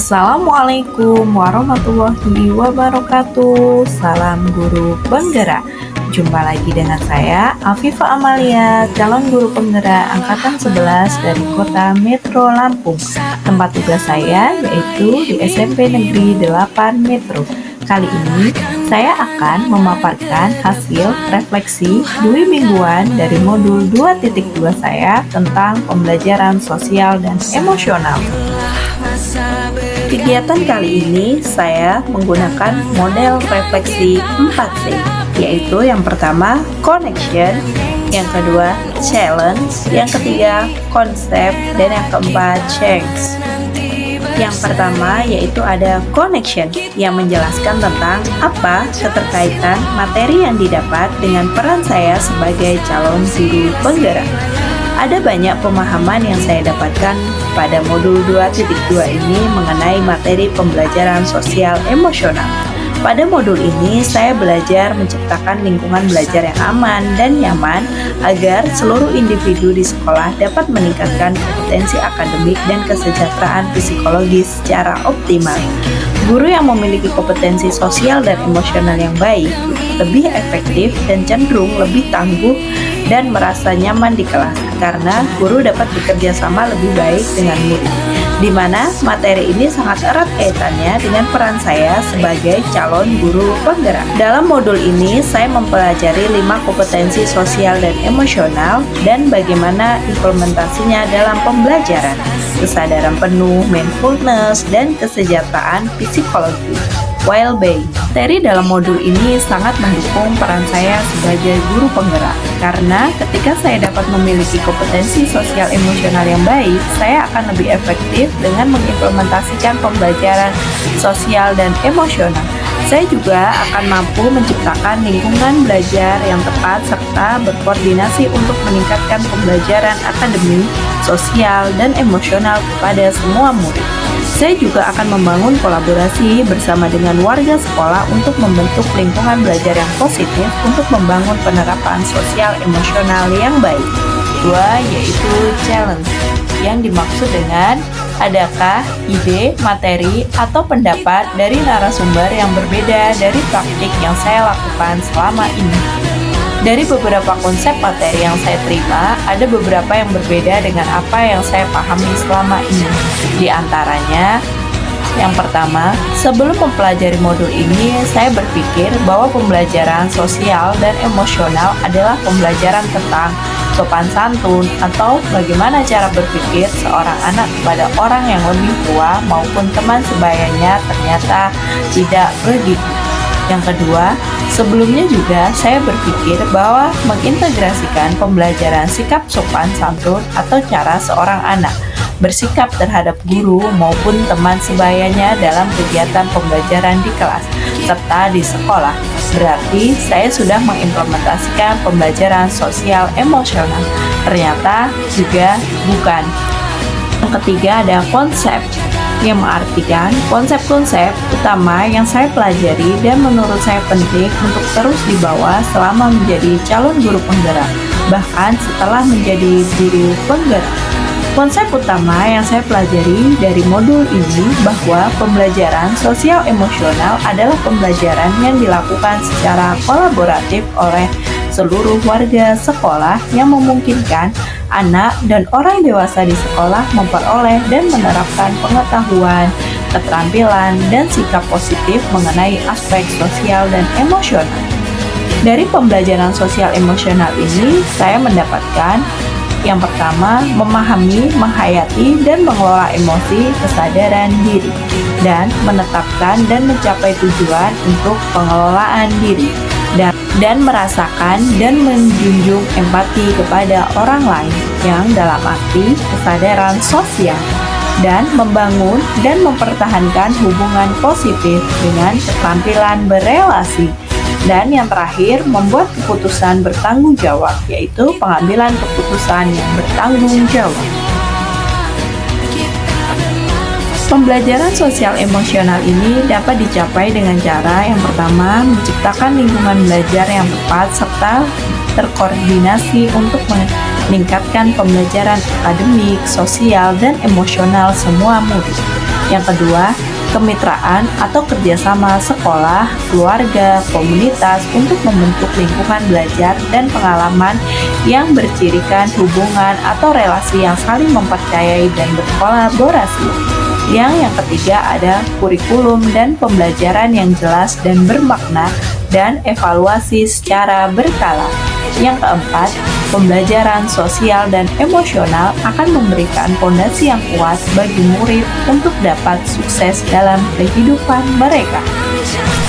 Assalamualaikum warahmatullahi wabarakatuh. Salam guru penggerak. Jumpa lagi dengan saya Afifa Amalia, calon guru penggerak angkatan 11 dari Kota Metro Lampung. Tempat tugas saya yaitu di SMP Negeri 8 Metro. Kali ini saya akan memaparkan hasil refleksi dui mingguan dari modul 2.2 saya tentang pembelajaran sosial dan emosional. Kegiatan kali ini saya menggunakan model refleksi 4C, yaitu yang pertama connection, yang kedua challenge, yang ketiga konsep, dan yang keempat change. Yang pertama yaitu ada connection yang menjelaskan tentang apa keterkaitan materi yang didapat dengan peran saya sebagai calon guru penggerak. Ada banyak pemahaman yang saya dapatkan pada modul 2.2 ini mengenai materi pembelajaran sosial emosional. Pada modul ini, saya belajar menciptakan lingkungan belajar yang aman dan nyaman agar seluruh individu di sekolah dapat meningkatkan kompetensi akademik dan kesejahteraan psikologis secara optimal. Guru yang memiliki kompetensi sosial dan emosional yang baik lebih efektif dan cenderung lebih tangguh dan merasa nyaman di kelas karena guru dapat bekerja sama lebih baik dengan murid, di mana materi ini sangat erat kaitannya dengan peran saya sebagai calon guru penggerak. Dalam modul ini, saya mempelajari 5 kompetensi sosial dan emosional dan bagaimana implementasinya dalam pembelajaran, kesadaran penuh, mindfulness, dan kesejahteraan psikologi, well-being. Materi dalam modul ini sangat mendukung peran saya sebagai guru penggerak, karena ketika saya dapat memiliki kompetensi sosial emosional yang baik, saya akan lebih efektif dengan mengimplementasikan pembelajaran sosial dan emosional. Saya juga akan mampu menciptakan lingkungan belajar yang tepat serta berkoordinasi untuk meningkatkan pembelajaran akademik, sosial, dan emosional kepada semua murid. Saya juga akan membangun kolaborasi bersama dengan warga sekolah untuk membentuk lingkungan belajar yang positif untuk membangun penerapan sosial emosional yang baik. Kedua, yaitu challenge, yang dimaksud dengan adakah ide, materi, atau pendapat dari narasumber yang berbeda dari praktik yang saya lakukan selama ini. Dari beberapa konsep materi yang saya terima, ada beberapa yang berbeda dengan apa yang saya pahami selama ini. Di antaranya, yang pertama, sebelum mempelajari modul ini, saya berpikir bahwa pembelajaran sosial dan emosional adalah pembelajaran tentang sopan santun atau bagaimana cara berpikir seorang anak kepada orang yang lebih tua maupun teman sebayanya ternyata tidak begitu. Yang kedua, sebelumnya juga saya berpikir bahwa mengintegrasikan pembelajaran sikap sopan santun atau cara seorang anak bersikap terhadap guru maupun teman sebayanya dalam kegiatan pembelajaran di kelas serta di sekolah. Berarti saya sudah mengimplementasikan pembelajaran sosial emosional. Ternyata juga bukan. Yang ketiga ada konsep, yang mengartikan konsep-konsep utama yang saya pelajari dan menurut saya penting untuk terus dibawa selama menjadi calon guru penggerak, bahkan setelah menjadi guru penggerak. Konsep utama yang saya pelajari dari modul ini bahwa pembelajaran sosial emosional adalah pembelajaran yang dilakukan secara kolaboratif oleh seluruh warga sekolah yang memungkinkan anak dan orang dewasa di sekolah memperoleh dan menerapkan pengetahuan, keterampilan, dan sikap positif mengenai aspek sosial dan emosional. Dari pembelajaran sosial emosional ini, saya mendapatkan yang pertama, memahami, menghayati, dan mengelola emosi, kesadaran diri, dan menetapkan dan mencapai tujuan untuk pengelolaan diri, dan merasakan dan menjunjung empati kepada orang lain yang dalam arti kesadaran sosial, dan membangun dan mempertahankan hubungan positif dengan keterampilan berelasi. Dan yang terakhir, membuat keputusan bertanggung jawab, yaitu pengambilan keputusan yang bertanggung jawab. Pembelajaran sosial emosional ini dapat dicapai dengan cara yang pertama, menciptakan lingkungan belajar yang tepat serta terkoordinasi untuk meningkatkan pembelajaran akademik, sosial, dan emosional semua murid. Yang kedua, kemitraan atau kerjasama sekolah, keluarga, komunitas untuk membentuk lingkungan belajar dan pengalaman yang bercirikan hubungan atau relasi yang saling mempercayai dan berkolaborasi. Yang ketiga ada kurikulum dan pembelajaran yang jelas dan bermakna dan evaluasi secara berkala. Yang keempat, pembelajaran sosial dan emosional akan memberikan fondasi yang kuat bagi murid untuk dapat sukses dalam kehidupan mereka.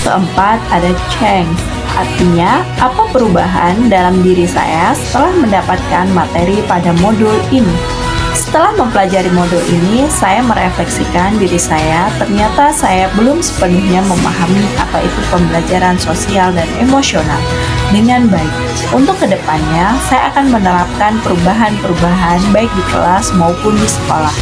Keempat, ada change. Artinya, apa perubahan dalam diri saya setelah mendapatkan materi pada modul ini? Setelah mempelajari modul ini, saya merefleksikan diri saya, ternyata saya belum sepenuhnya memahami apa itu pembelajaran sosial dan emosional dengan baik. Untuk kedepannya, saya akan menerapkan perubahan-perubahan baik di kelas maupun di sekolah.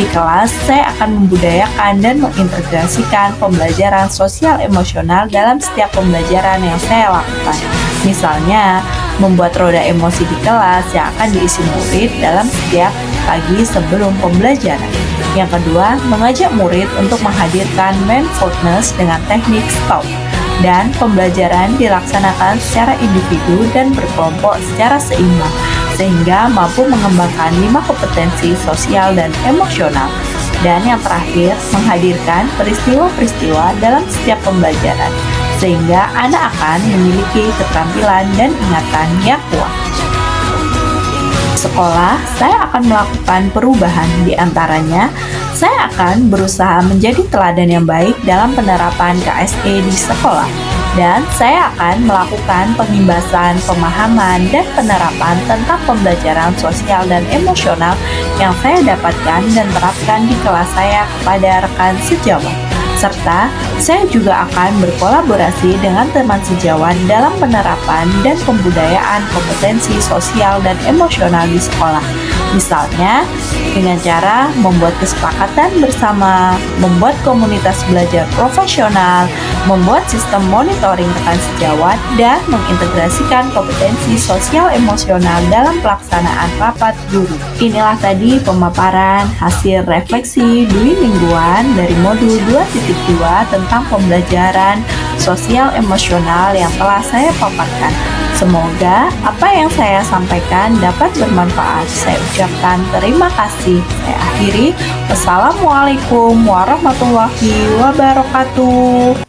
Di kelas, saya akan membudayakan dan mengintegrasikan pembelajaran sosial emosional dalam setiap pembelajaran yang saya lakukan. Misalnya, membuat roda emosi di kelas yang akan diisi murid dalam setiap pagi sebelum pembelajaran. Yang kedua, mengajak murid untuk menghadirkan mindfulness dengan teknik STOP. Dan pembelajaran dilaksanakan secara individu dan berkelompok secara seimbang, sehingga mampu mengembangkan 5 kompetensi sosial dan emosional. Dan yang terakhir, menghadirkan peristiwa-peristiwa dalam setiap pembelajaran, sehingga anak akan memiliki keterampilan dan ingatan yang kuat. Sekolah, saya akan melakukan perubahan, di antaranya saya akan berusaha menjadi teladan yang baik dalam penerapan KSE di sekolah, dan saya akan melakukan pengimbasan pemahaman dan penerapan tentang pembelajaran sosial dan emosional yang saya dapatkan dan terapkan di kelas saya kepada rekan sejawat. Serta saya juga akan berkolaborasi dengan teman sejawat dalam penerapan dan pembudayaan kompetensi sosial dan emosional di sekolah. Misalnya, dengan cara membuat kesepakatan bersama, membuat komunitas belajar profesional, membuat sistem monitoring rekan sejawat, dan mengintegrasikan kompetensi sosial emosional dalam pelaksanaan rapat guru. Inilah tadi pemaparan hasil refleksi Dwi mingguan dari modul 2.2 tentang pembelajaran sosial emosional yang telah saya paparkan. Semoga apa yang saya sampaikan dapat bermanfaat. Saya ucapkan terima kasih. Saya akhiri. Wassalamualaikum warahmatullahi wabarakatuh.